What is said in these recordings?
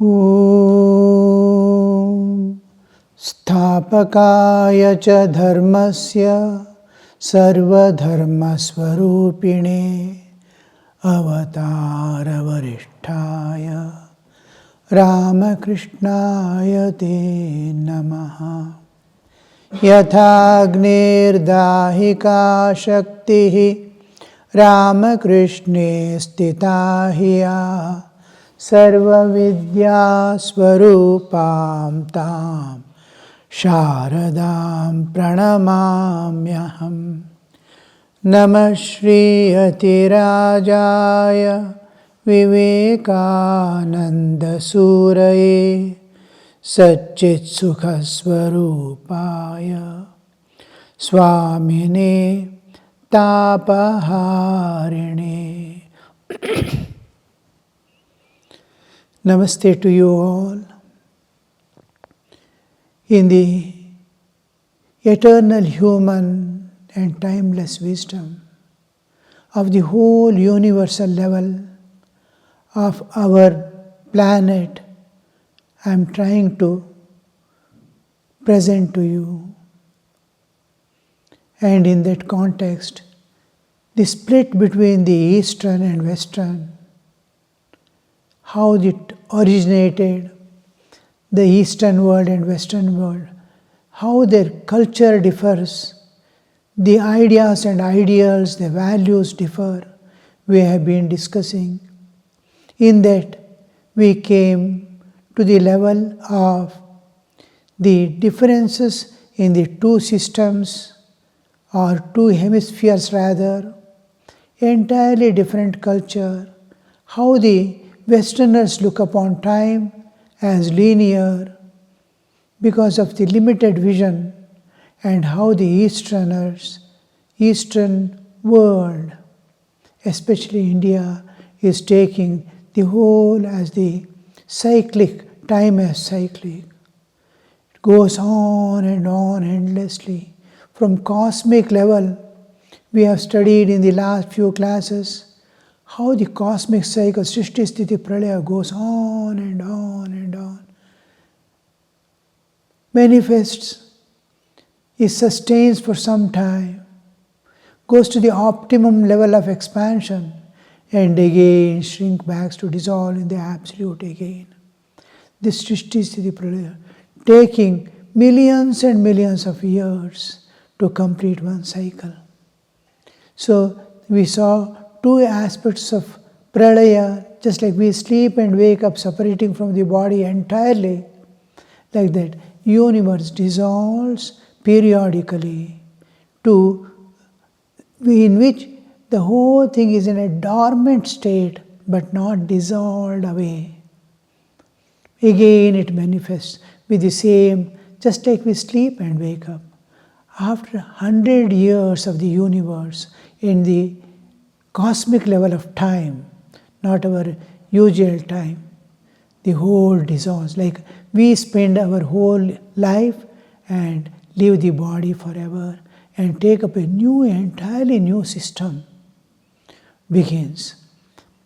Om Sthapakaya cha dharmasya sarva dharma swarupine avatara varishtaya Ramakrishnaya te namaha. Yathagnir dahika shaktihi Ramakrishne stita hiya sarva vidya swarupam tam sharadam pranamamyaham. Namah Shri Atirajaya Vivekananda Suraye Satchit Sukha Swarupaya Swamine Tapaharine. Namaste to you all. In the eternal human and timeless wisdom of the whole universal level of our planet, I am trying to present to you. And in that context, the split between the Eastern and Western, how it originated, the Eastern world and Western world, how their culture differs, the ideas and ideals, the values differ, we have been discussing. In that, we came to the level of the differences in the two systems, or two hemispheres rather, entirely different culture, how the Westerners look upon time as linear because of the limited vision, and how the Eastern world, especially India, is taking the whole as the cyclic, time as cyclic. It goes on and on endlessly. From cosmic level, we have studied in the last few classes how the cosmic cycle, Srishti Sthiti Pralaya, goes on and on and on. Manifests, it sustains for some time, goes to the optimum level of expansion, and again shrink back to dissolve in the absolute again. This Srishti Sthiti Pralaya, taking millions and millions of years to complete one cycle. So we saw two aspects of Pralaya, just like we sleep and wake up separating from the body entirely, like that universe dissolves periodically, in which the whole thing is in a dormant state but not dissolved away. Again it manifests with the same, just like we sleep and wake up. After 100 years of the universe in the cosmic level of time, not our usual time, the whole dissolves. Like we spend our whole life and leave the body forever and take up a new, entirely new system begins.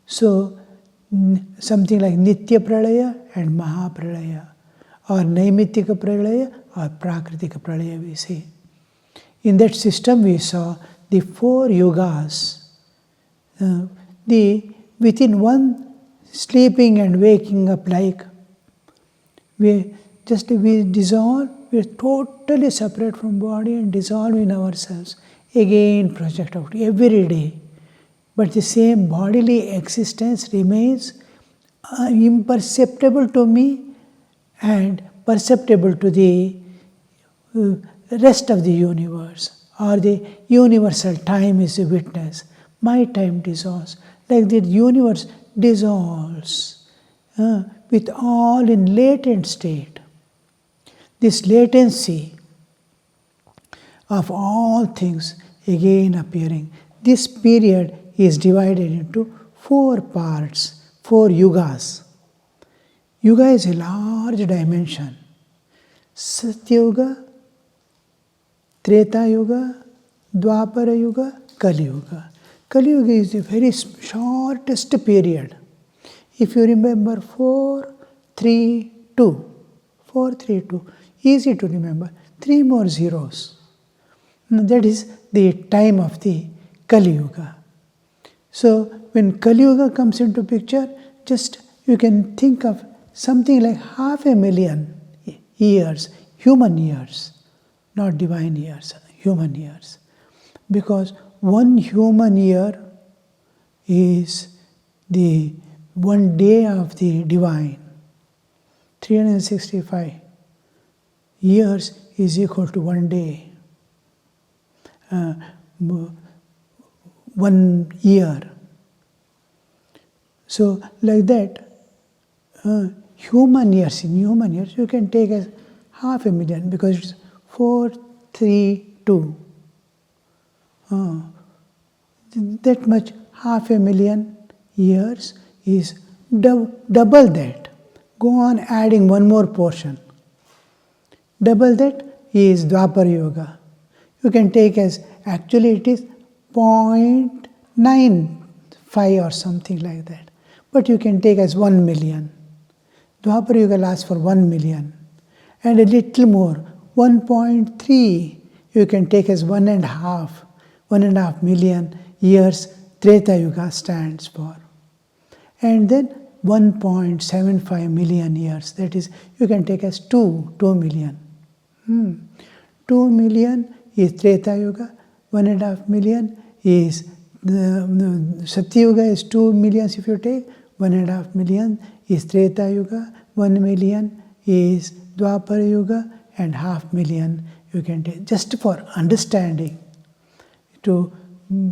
So something like Nitya Pralaya and Maha Pralaya, or Naimittika Pralaya or Prakritika Pralaya we say. In that system we saw the four yugas. Within one sleeping and waking up, like we dissolve, we are totally separate from body and dissolve in ourselves. Again project out every day. But the same bodily existence remains imperceptible to me and perceptible to the rest of the universe, or the universal time is a witness. My time dissolves. Like the universe dissolves with all in latent state. This latency of all things again appearing. This period is divided into 4 parts, 4 yugas. Yuga is a large dimension. Satyuga, Treta Yuga, Dwapara Yuga, Kali Yuga. Kali Yuga is the very shortest period. If you remember 4, 3, 2. 4, 3, 2. Easy to remember. 3 more zeros. That is the time of the Kali Yuga. So when Kali Yuga comes into picture, just you can think of something like 500,000 years, human years, not divine years, human years. Because one human year is the one day of the divine. 365 years is equal to one day. 1 year. So like that, in human years you can take as 500,000 because it's 432. That much 500,000 years is double that. Go on adding one more portion. Double that is Dwapara Yuga. You can take as, actually it is 0.95 or something like that. But you can take as 1 million. Dwapara Yuga lasts for 1 million. And a little more, 1.3 you can take as 1.5 million years Treta Yuga stands for. And then 1.75 million years, that is, you can take as 2 million. 2 million is Treta Yuga, 1.5 million is the Satya Yuga is 2 millions if you take, 1.5 million is Treta Yuga, 1 million is Dwapara Yuga, and 500,000 you can take, just for understanding.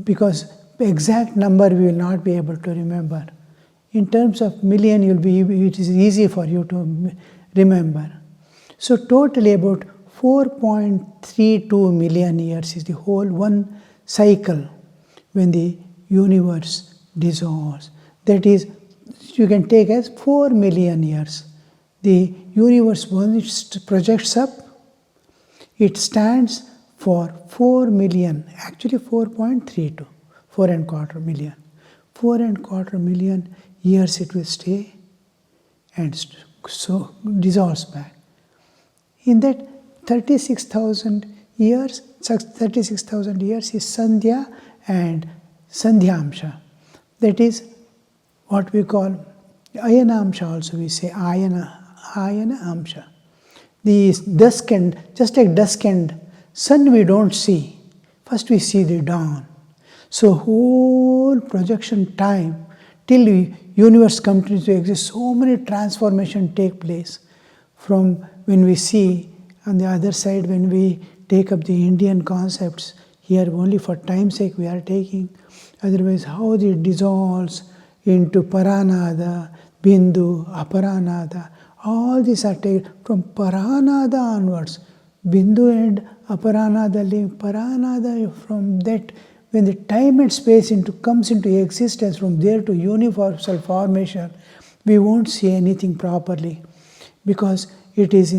Because exact number we will not be able to remember. In terms of million, it is easy for you to remember. So totally about 4.32 million years is the whole one cycle when the universe dissolves. That is, you can take as 4 million years. The universe, when it projects up, it stands for 4 million, actually 4.32, 4.25 million. 4.25 million years it will stay and so dissolves back. In that 36,000 years is Sandhya and Sandhyamsha. That is what we call Ayanamsha also, we say Ayana Amsha. The dusk and, just like dusk and sun we don't see. First we see the dawn. So whole projection time till the universe continues to exist, so many transformations take place. From when we see on the other side, when we take up the Indian concepts, here only for time's sake we are taking, otherwise how it dissolves into Paranada, Bindu, Aparanada, all these are taken from Paranada onwards. Bindu and Aparanada link, Paranada from that, when the time and space comes into existence, from there to universal formation, we won't see anything properly because it is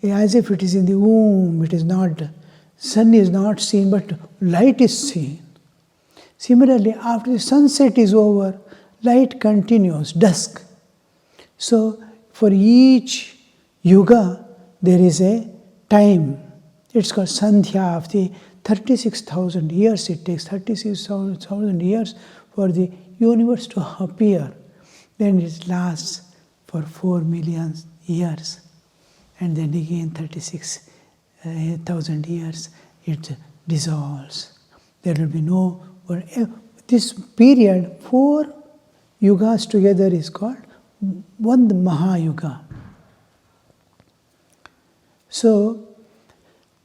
as if it is in the womb, it is not, sun is not seen but light is seen. Similarly, after the sunset is over, light continues, dusk. So for each yuga, there is a time. It's called Sandhya of the 36,000 years. It takes 36,000 years for the universe to appear. Then it lasts for 4 million years. And then again 36,000 years, it dissolves. There will be no... This period, 4 yugas together is called one Mahayuga. So,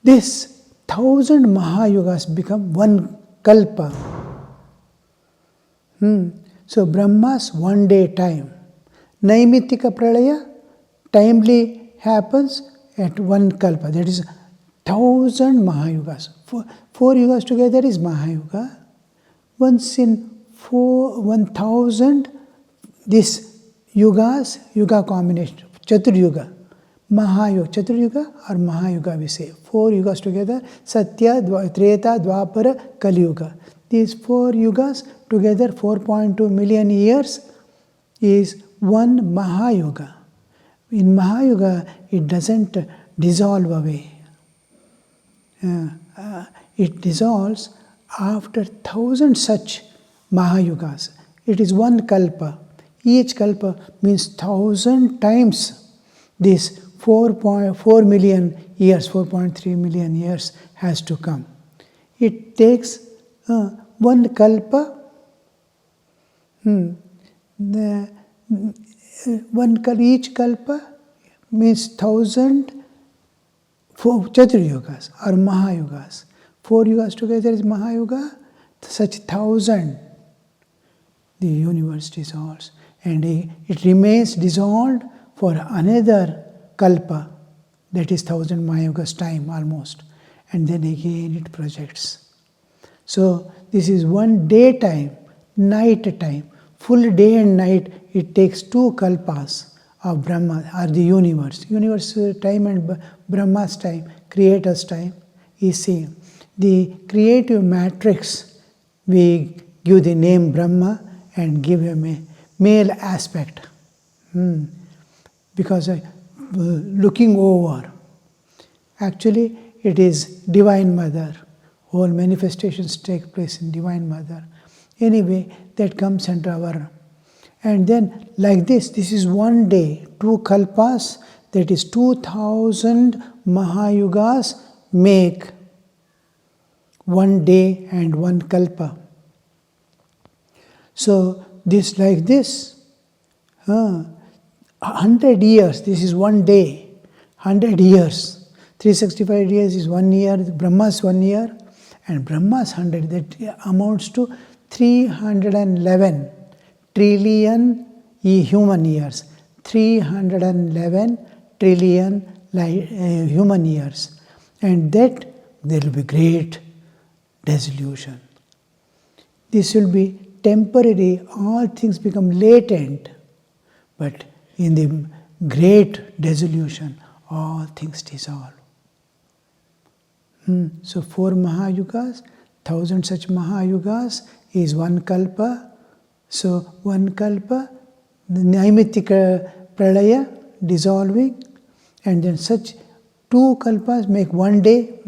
this 1,000 Mahayugas become one Kalpa. So, Brahma's 1 day time. Naimitika Pralaya, timely happens at one Kalpa. That is 1,000 Mahayugas. 4 yugas together is Mahayuga. Once in 1,000, this yugas, yuga combination, Chaturyuga. Mahayuga, Chaturyuga or Mahayuga we say. 4 yugas together, Satya, Treta, Dwapara, Kali Yuga. These 4 yugas together, 4.2 million years, is one Mahayuga. in Mahayuga, it doesn't dissolve away. It dissolves after 1,000 such Mahayugas. It is one kalpa. Each kalpa means 1,000 times this 4.4 million years, 4.3 million years has to come. It takes one kalpa. Each kalpa means 1,000 Chaturyugas or Mahayugas. 4 yugas together is Mahayuga. Such 1,000 the universe dissolves, and it remains dissolved for another kalpa, that is 1,000 Mahayugas time almost, and then again it projects. So this is one daytime, night time, full day and night. It takes 2 kalpas of Brahma or the universe. Universe time and Brahma's time, Creator's time is same. The creative matrix, we give the name Brahma and give him a male aspect. Because looking over, actually it is Divine Mother. Whole manifestations take place in Divine Mother. Anyway, that comes under our... And then like this is one day, 2 kalpas, that is 2,000 Mahayugas make one day and one kalpa. So this like this, 100 years, this is one day, 100 years. 365 years is 1 year, Brahma's 1 year, and Brahma's 100, that amounts to 311 trillion human years. 311 trillion human years. And that there will be great dissolution. This will be temporary, all things become latent, but in the great dissolution, all things dissolve. So 4 Mahayugas, 1,000 such Mahayugas is one kalpa. So one kalpa, the Naimittika Pralaya dissolving, and then such 2 kalpas make one day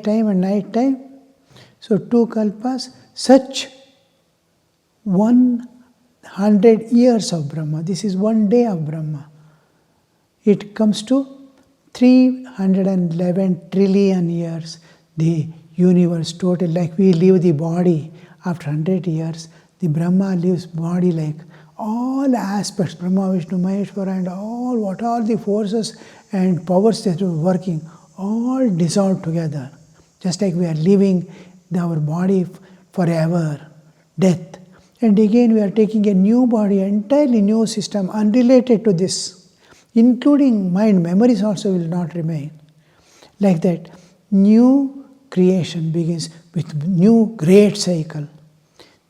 time and night time. So 2 kalpas, such 100 years of Brahma. This is 1 day of Brahma. It comes to 311 trillion years. The universe total, like we leave the body after 100 years, the Brahma leaves body like all aspects, Brahma, Vishnu, Maheshwara, and all the forces and powers that are working, all dissolve together. Just like we are leaving our body forever, death. And again we are taking a new body, entirely new system, unrelated to this, including mind, memories also will not remain. Like that, new creation begins with new great cycle.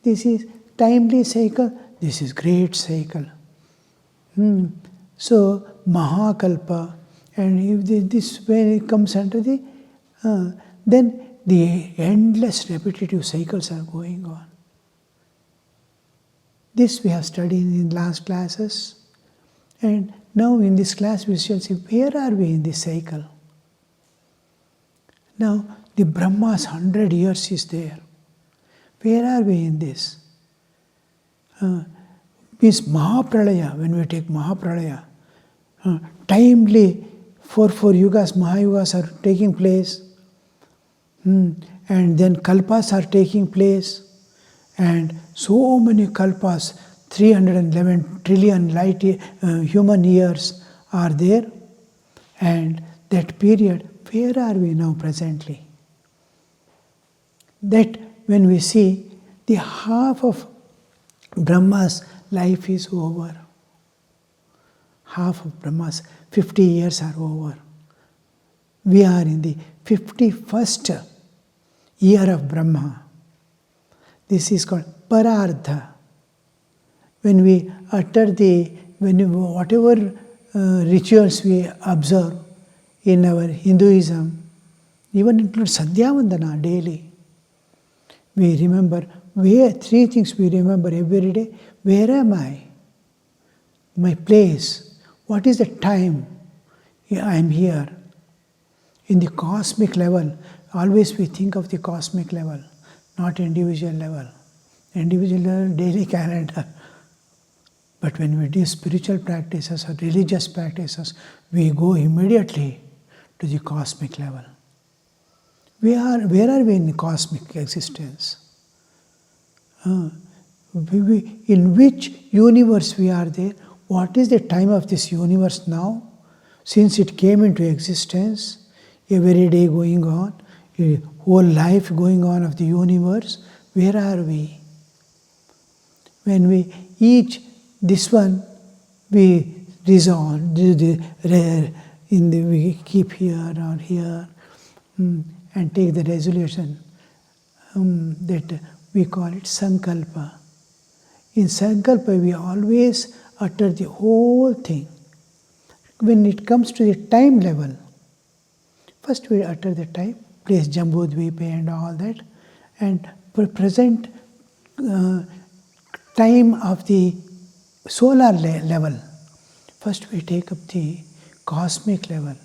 This is timely cycle, this is great cycle. So, Mahakalpa, and if this when it comes under the, then the endless repetitive cycles are going on. This we have studied in last classes, and now in this class we shall see where are we in this cycle. Now the Brahma's 100 years is there. Where are we in this? Means Mahapralaya, when we take Mahapralaya, timely 4 yugas, Mahayugas are taking place, and then Kalpas are taking place, and so many Kalpas, 311 trillion human years are there, and that period, where are we now presently? That when we see the half of Brahma's life is over, half of Brahma's 50 years are over. We are in the 51st year of Brahma. This is called Parardha. When we utter whatever rituals we observe in our Hinduism, even include Sandhyavandana daily, we remember, 3 things we remember every day. Where am I? My place. What is the time I am here? In the cosmic level, always we think of the cosmic level, not individual level. Individual level, daily calendar. But when we do spiritual practices or religious practices, we go immediately to the cosmic level. Where are we in cosmic existence? In which universe we are there? What is the time of this universe now? Since it came into existence, every day going on, a whole life going on of the universe, where are we? When we each, this one, we resolve, we keep here or here, and take the resolution that we call it sankalpa. In sankalpa, we always utter the whole thing. When it comes to the time level, first we utter the time, place Jambudvipa and all that, and present time of the solar level. First we take up the cosmic level.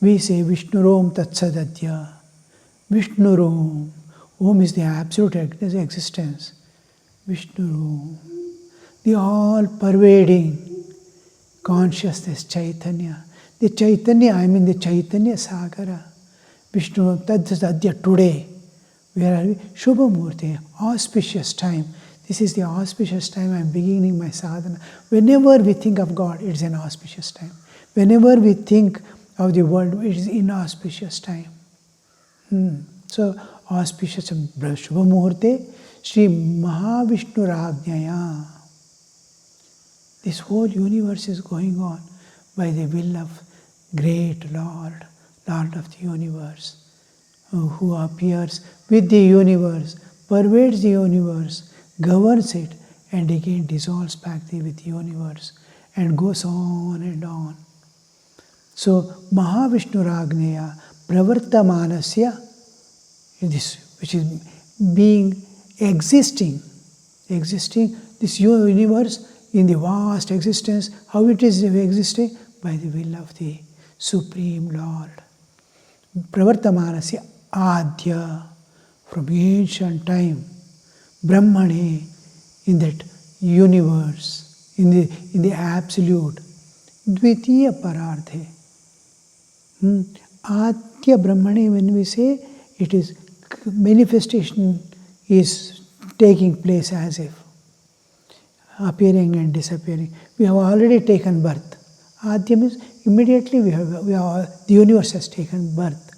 We say Vishnurom Tatsadadya. Vishnurom. Om is the absolute existence. Vishnurom. The all-pervading consciousness, Chaitanya. The Chaitanya, I am in the Chaitanya Sagara. Vishnurom Tatsadadya today. Where are we? Shubhamurti, auspicious time. This is the auspicious time I am beginning my sadhana. Whenever we think of God, it is an auspicious time. Whenever we think of the world, it is inauspicious time. So, auspicious Shubhamurte, Sri Mahavishnu Rajnaya. This whole universe is going on by the will of great Lord, Lord of the universe, who appears with the universe, pervades the universe, governs it, and again dissolves back with the universe, and goes on and on. So, Mahavishnu Rajnaya Pravartamanasya, this which is being existing, this universe in the vast existence, how it is existing? By the will of the Supreme Lord. Pravartamanasya Adya, from ancient time, Brahmane, in that universe, in the absolute, Dvitiya Pararthe. Adya Brahmane, when we say, it is manifestation is taking place as if appearing and disappearing. We have already taken birth. Adya means immediately the universe has taken birth.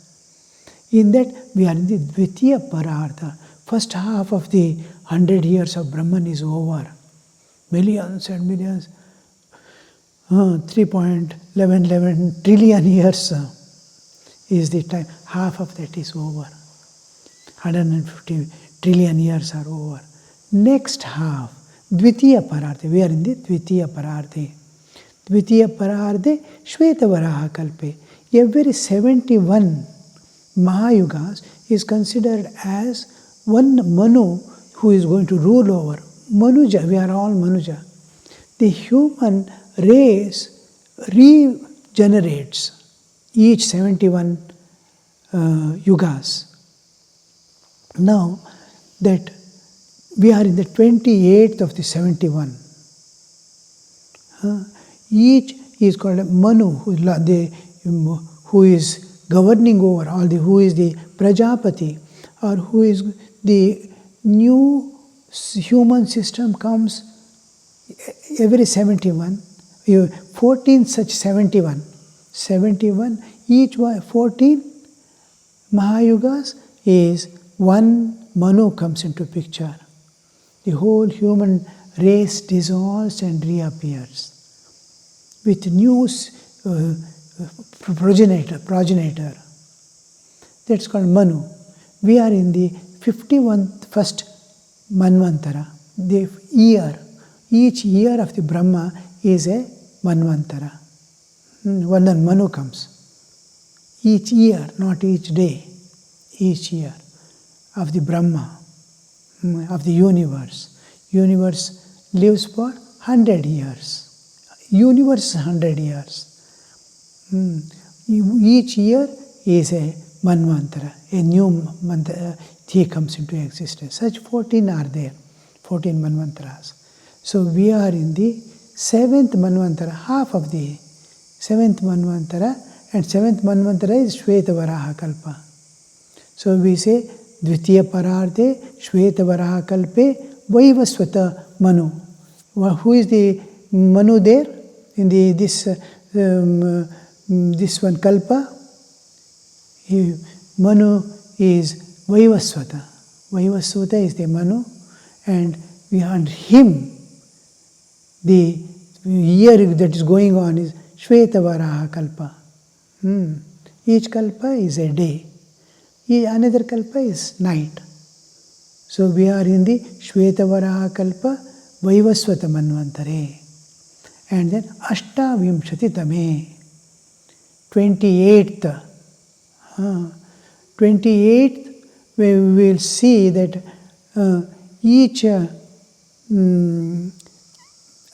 In that we are in the Dvitiya Parartha. First half of the 100 years of Brahman is over. Millions and millions. 3.11 trillion years is the time. Half of that is over. 150 trillion years are over. Next half, Dvitiya Pararthe. We are in the Dvitiya Pararthe. Dvitiya Pararthe, Shvetavaraha Kalpe. Every 71 Mahayugas is considered as one Manu who is going to rule over. Manuja, we are all Manuja. The human race regenerates each 71 yugas. Now that we are in the 28th of the 71, each is called a Manu, who is governing over all the, who is the Prajapati, or who is the new human system comes every 71, 14 such 71, each one, 14 Mahayugas is one Manu comes into picture. The whole human race dissolves and reappears with new progenitor. That's called Manu. We are in the 51st Manvantara. The year, each year of the Brahma is a Manvantara. One Manu comes. Each year, not each day. Each year of the Brahma, of the universe. Universe lives for 100 years. universe is 100 years. Each year is a manvantara, a new mantra comes into existence. Such 14 are there, 14 manvantaras. So we are in the 7th manvantara, half of the 7th manvantara, and 7th manvantara is Shvetavaraha Kalpa. So we say Dvitiya Pararthe Shvetavaraha Kalpe Vaivasvata Manu. Who is the Manu there in this one Kalpa? Manu is Vaivasvata. Vaivasvata is the Manu, and behind him the year that is going on is Shvetavaraha Kalpa. Each Kalpa is a day. Another Kalpa is night. So we are in the Shvetavaraha Kalpa Vaivasvata Manvantare. And then Ashtavimshati Tame, 28th. 28th, we will see that each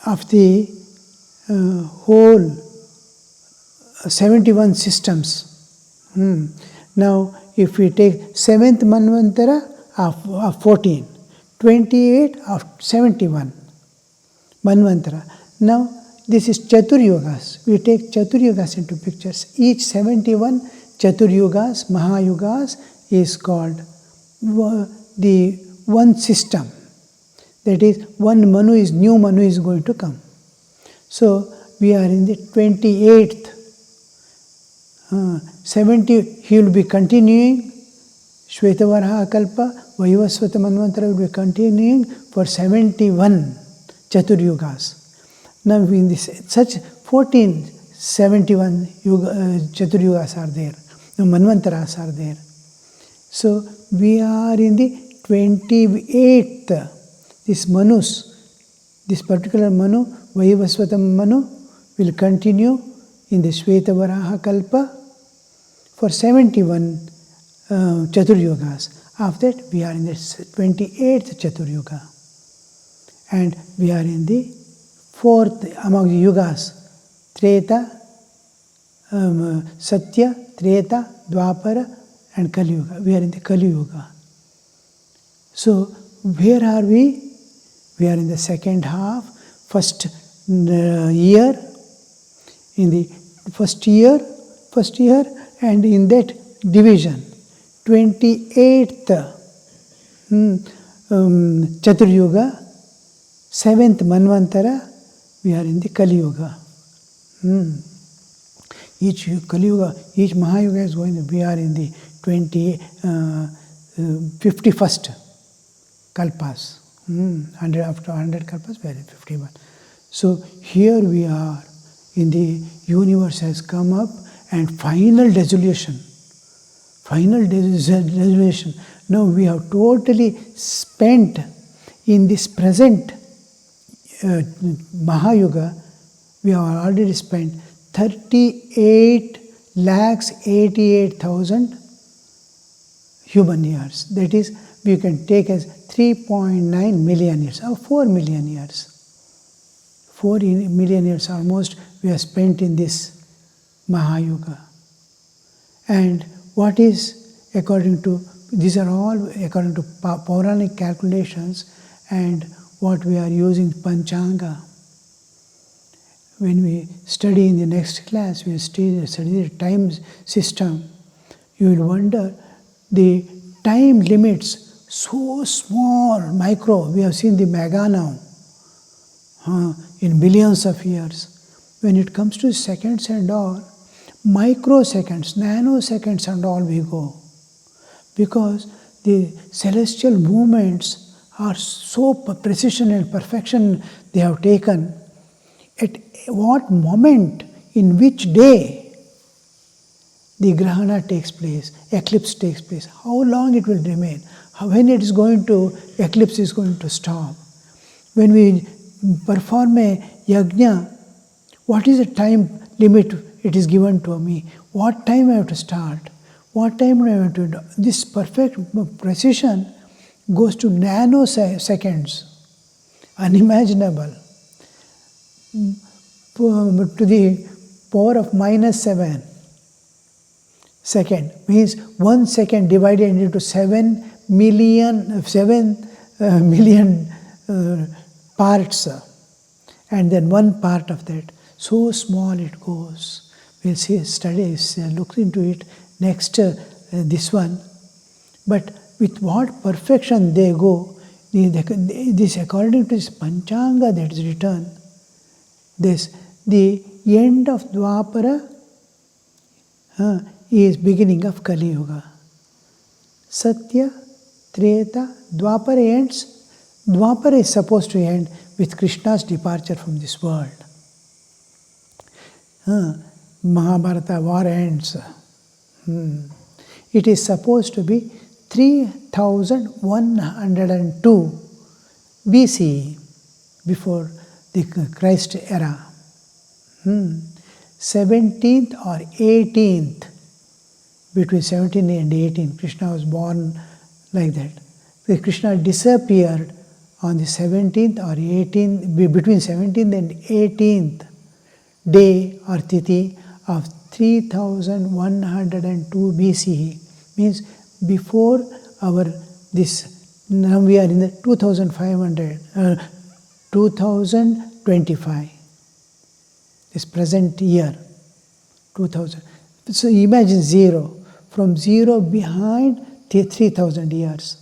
of the whole 71 systems. Now, if we take 7th Manvantara of 14, 28 of 71 Manvantara. Now, this is Chaturyugas. We take Chaturyugas into pictures. Each 71 Chaturyugas, Mahayugas is called the one system. That is, one Manu is, new Manu is going to come. So, we are in the 28th. 70, he will be continuing. Shvetavaraha Kalpa, Vaivasvata Manvantara will be continuing for 71 Chaturyugas. Now, in this, such 71 Chaturyugas are there. No, Manvantaras are there. So, we are in the 28th. This Manus, this particular Manu, Vaivasvata Manu, will continue in the Shvetavaraha Kalpa for 71 Chaturyugas. After that, we are in the 28th Chaturyuga. And we are in the 4th among the Yugas, Treta, Satya, Treta, Dwapara, and Kali Yuga. We are in the Kali Yuga. So, where are we? We are in the second half, first year, in the first year, and in that division, 28th Chaturyuga, 7th Manvantara, we are in the Kali Yuga. Each Kali Yuga, each Mahayuga is going, we are in the 51st Kalpas. 100 after 100 Kalpas, we are in 51. So here we are in the universe has come up and final dissolution. Now we have totally spent in this present Mahayuga, we have already spent 38,88,000 human years. That is, we can take as 3.9 million years or 4 million years. 4 million years almost we have spent in this Mahayuga. And what is according to, these are all according to Puranic calculations and what we are using Panchanga. When we study in the next class, we study the time system, you will wonder the time limits so small, micro. We have seen the mega now in billions of years. When it comes to seconds and all, microseconds, nanoseconds and all we go. Because the celestial movements are so precision and perfection they have taken. At what moment, in which day, the grahana takes place, eclipse takes place, how long it will remain, when it is going to, eclipse is going to stop. When we perform a yajna, what is the time limit it is given to me? What time I have to start? What time I have to do? This perfect precision goes to nanoseconds, unimaginable. to the power of -7 second, means 1 second divided into 7 million parts, and then one part of that. So small it goes. We'll see, studies, look into it next, this one. But with what perfection they go, this according to this Panchanga that is written, the end of Dwapara is beginning of Kali Yuga. Satya, Treta, Dwapara ends. Dwapara is supposed to end with Krishna's departure from this world. Mahabharata war ends. It is supposed to be 3102 BCE, before the Christ era. 17th or 18th, between 17 and 18, Krishna was born like that. The Krishna disappeared on the 17th or 18th, between 17th and 18th day or tithi of 3102 BCE, means before this, now we are in the 2025, this present year, 2000. So imagine zero, from zero behind 3000 years.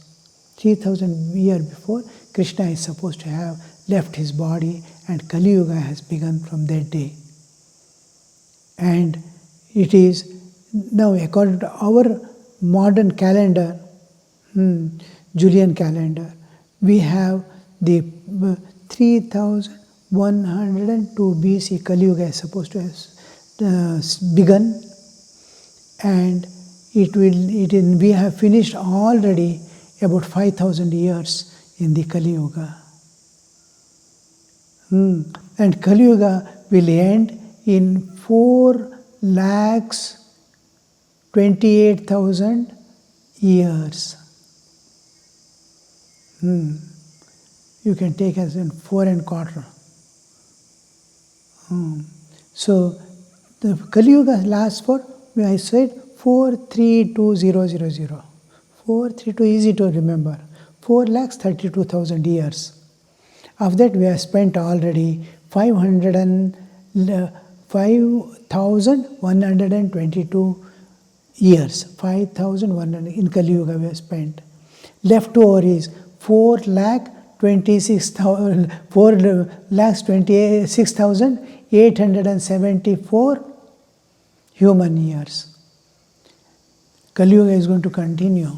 3000 years before, Krishna is supposed to have left his body, and Kali Yuga has begun from that day. And it is now, according to our modern calendar, Julian calendar, we have the 3102 BC Kali Yuga is supposed to have begun, and we have finished already about 5000 years in the Kali Yuga. And Kali Yuga will end in 4,28,000 years. You can take as in 4 1/4. So the Kali Yuga lasts for, I said, 432,000. 432 easy to remember. 4,32,000 years. Of that we have spent already 5,122 years. 5,100 in Kali Yuga we have spent. Leftover is 4,26,874 human years. Kali Yuga is going to continue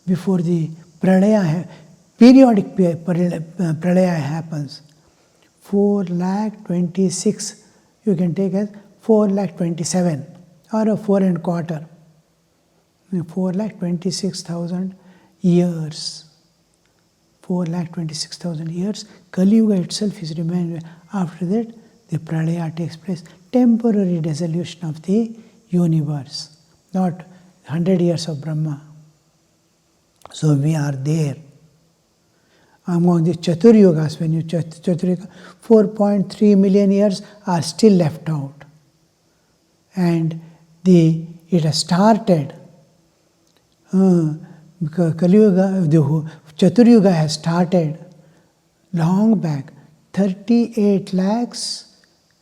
before the Pradaya, periodic Pradaya happens. 4,26,000, you can take as 4,27,000 or a 4 1/4. 4,26,000 years. 4,26,000 years. Kali Yuga itself is remaining. After that, the Pradaya takes place. Temporary dissolution of the universe. Not 100 years of Brahma. So we are there. Among the Chaturyugas, when you Chaturyuga, 4.3 million years are still left out. And it has started. Because Kali Yuga, the Chaturyuga has started long back, 38 lakhs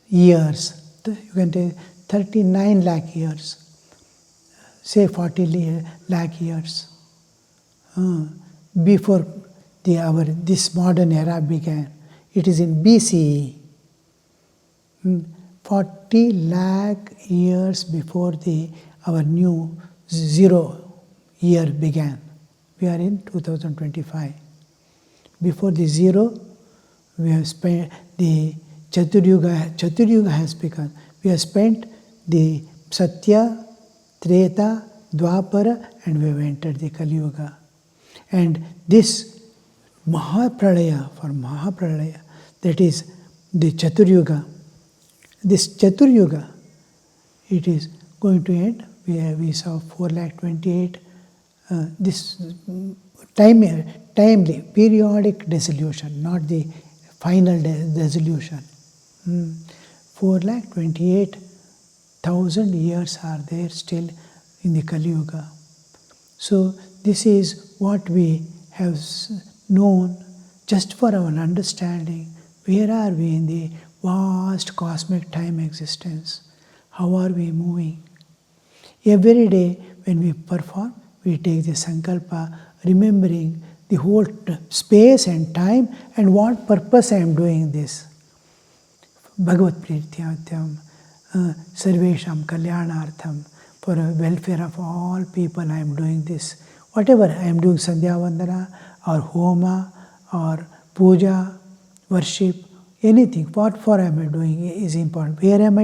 years. You can take 39 lakh years. Say 40 lakh years. Before this modern era began. It is in BCE. 40 lakh years before our new zero year began. We are in 2025. Before the zero, we have spent the Chaturyuga has begun. We have spent the Satya, Treta, Dwapara, and we have entered the Kali Yuga. And this Mahapralaya, that is the Chaturyuga. This Chaturyuga, it is going to end. We saw 4,28,000. This timely, periodic dissolution, not the final dissolution. 4,28,000 years are there still in the Kali Yuga. So this is what we have known just for our understanding. Where are we in the vast cosmic time existence? How are we moving? Every day when we perform, we take the sankalpa, remembering the whole space and time and what purpose I am doing this. Bhagavat Prityatyam, Sarvesham Kalyanartham, for the welfare of all people I am doing this. Whatever I am doing, Sandhya Vandana or Homa or Puja, worship, anything, what for am I doing is important. Where am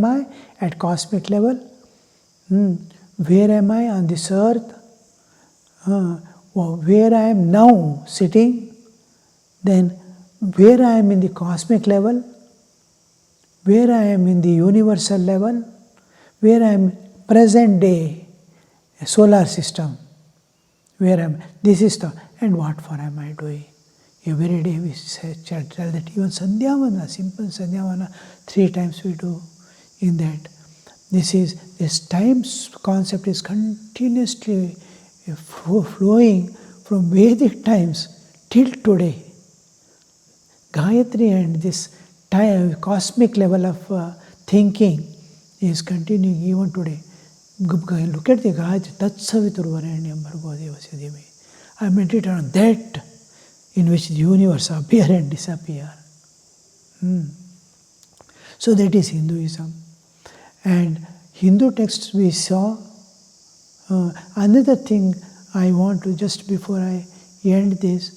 I at cosmic level? Where am I on this earth? Where I am now sitting? Then where I am in the cosmic level? Where I am in the universal level? Where I am present day, solar system? Where am I? This is the, and what for am I doing? Every day we tell that even Sandhyavana, simple Sandhyavana, 3 times we do in that. This time concept is continuously flowing from Vedic times till today. Gayatri and this time, cosmic level of thinking is continuing even today. Look at the Gayatri, Tatsaviturvarenyam Bhargo Devasya Dhimahi. I meditate on that in which the universe appear and disappear. So that is Hinduism. And Hindu texts we saw. Another thing I want to, just before I end this,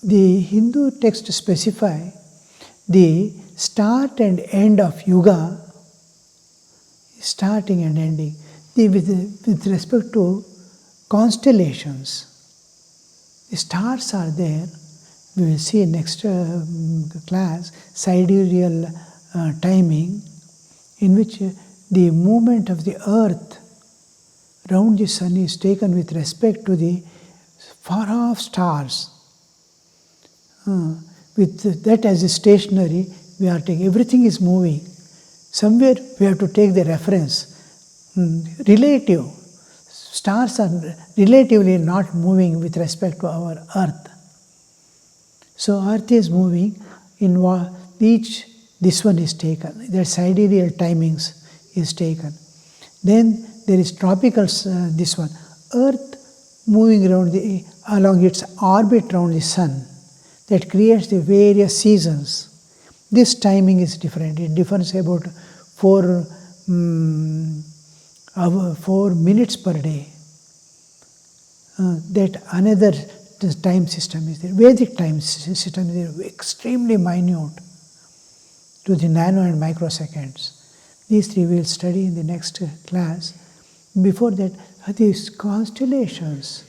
the Hindu text specify the start and end of yuga, starting and ending, with respect to constellations. The stars are there. We will see next class, sidereal timing, in which the movement of the earth round the sun is taken with respect to the far-off stars. With that as a stationary, we are taking, everything is moving. Somewhere we have to take the reference. Relative. Stars are relatively not moving with respect to our earth. So earth is moving in each, this one is taken. The sidereal timings is taken. Then there is tropical, this one. Earth moving around along its orbit around the sun. That creates the various seasons. This timing is different. It differs about 4 minutes per day. That another time system is there. Vedic time system is there, extremely minute to the nano and microseconds. These 3 we will study in the next class. Before that, these constellations.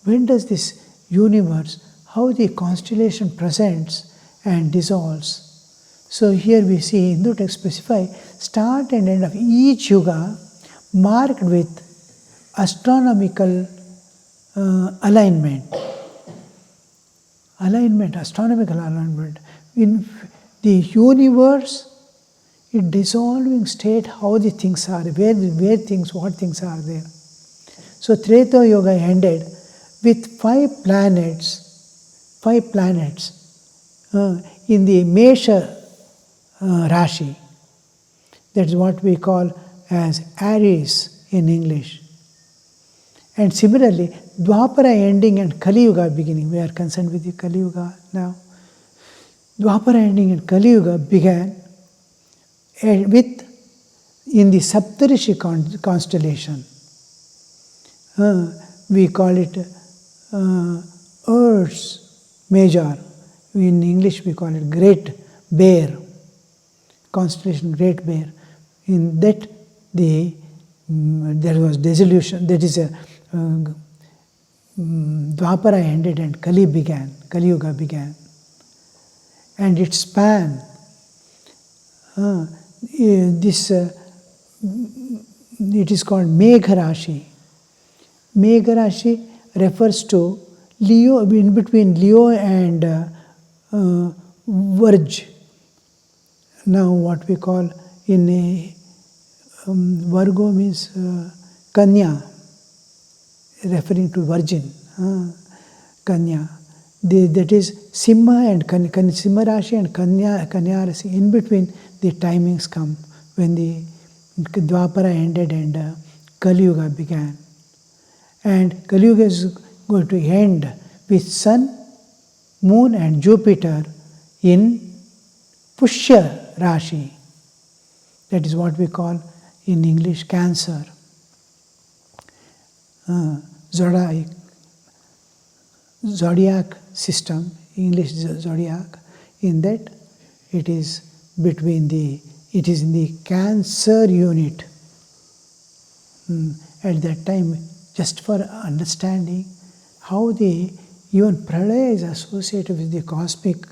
When does this universe, how the constellation presents and dissolves? So here we see Hindu text specify start and end of each yuga marked with astronomical alignment. Astronomical alignment. In the universe, in dissolving state, how the things are, what things are there. So Treta Yoga ended with 5 planets in the Mesha Rashi. That's what we call as Aries in English. And similarly, Dwapara ending and Kali Yuga beginning. We are concerned with the Kali Yuga now. Dwapara ending and Kali Yuga began with in the Saptarishi constellation. We call it Urs Major. In English we call it Great Bear. Constellation Great Bear. In that there was dissolution. That is Dwapara ended and Kali Yuga began. And its span, it is called Megha Rashi. Megha Rashi refers to Leo, in between Leo and Virg. Now what we call in a Virgo means Kanya, referring to virgin, Kanya. That is Simha and Simha Rashi and Kanya Rashi. In between, the timings come when the Dwapara ended and Kali Yuga began. And Kali Yuga is going to end with Sun, Moon and Jupiter in Pushya Rashi. That is what we call in English Cancer. Zodiac system, English zodiac, in that it is in the Cancer unit. At that time, just for understanding how even Pralaya is associated with the cosmic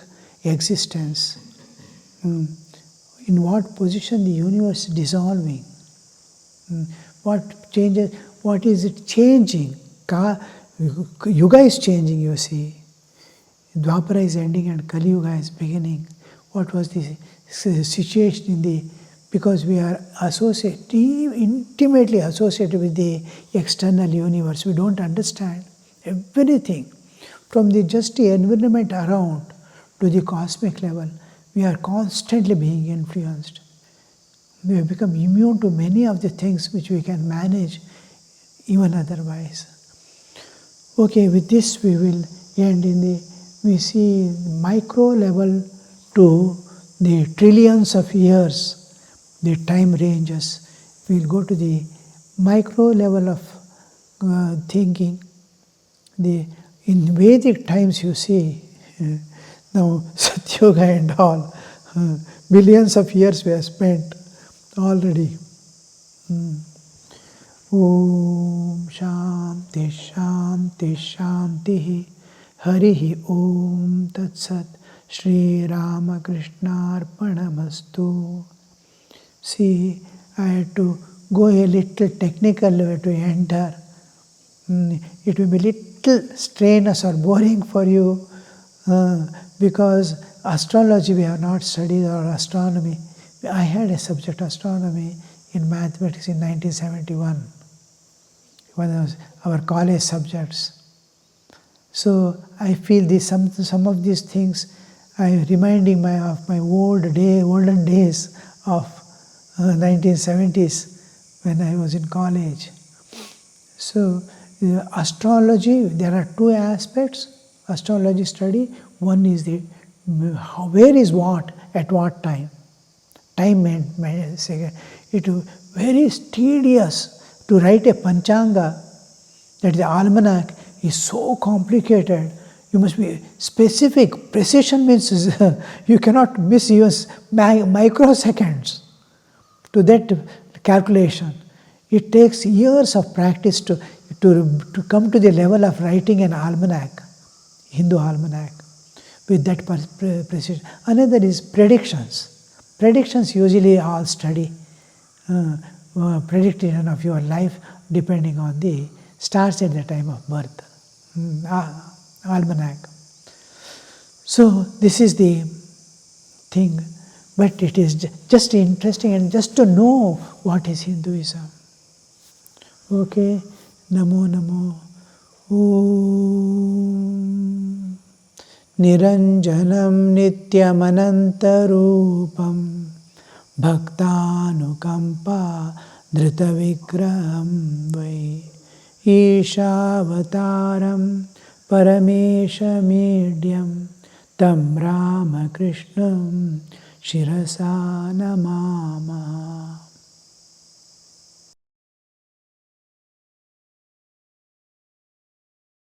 existence, in what position the universe is dissolving, what changes, what is it changing? Yuga is changing, you see. Dwapara is ending and Kali Yuga is beginning. What was the situation because we are intimately associated with the external universe. We don't understand everything. From just the environment around to the cosmic level, we are constantly being influenced. We have become immune to many of the things which we can manage even otherwise. Okay, with this we will end we see micro level to the trillions of years, the time ranges. We will go to the micro level of thinking. In Vedic times you see, now Satyuga and all, billions of years we have spent already. Om Shanti Shanti Shanti Harihi Om Tat Sat Shri Ramakrishna Arpanamastu. See, I had to go a little technical way to enter. It will be little strenuous or boring for you because astrology we have not studied, or astronomy. I had a subject, astronomy, in mathematics in 1971. One of our college subjects. So I feel some of these things are reminding of my olden days of 1970s when I was in college. So astrology, there are two aspects, astrology study. One is where is what at what time. Time it is very tedious to write a Panchanga, that the almanac is so complicated. You must be specific. Precision means you cannot miss even microseconds to that calculation. It takes years of practice to come to the level of writing an almanac, Hindu almanac, with that precision. Another is predictions. Predictions usually all study. Prediction of your life depending on the stars at the time of birth, almanac. So this is the thing, but it is just interesting and just to know what is Hinduism. Okay, Namo Namo. Om Niranjanam Nityamanantarupam Bhaktanukampa Dritavigraham Vai Ishavataram Parameshamidhyam Tam Ramakrishnam Shirasa Namama.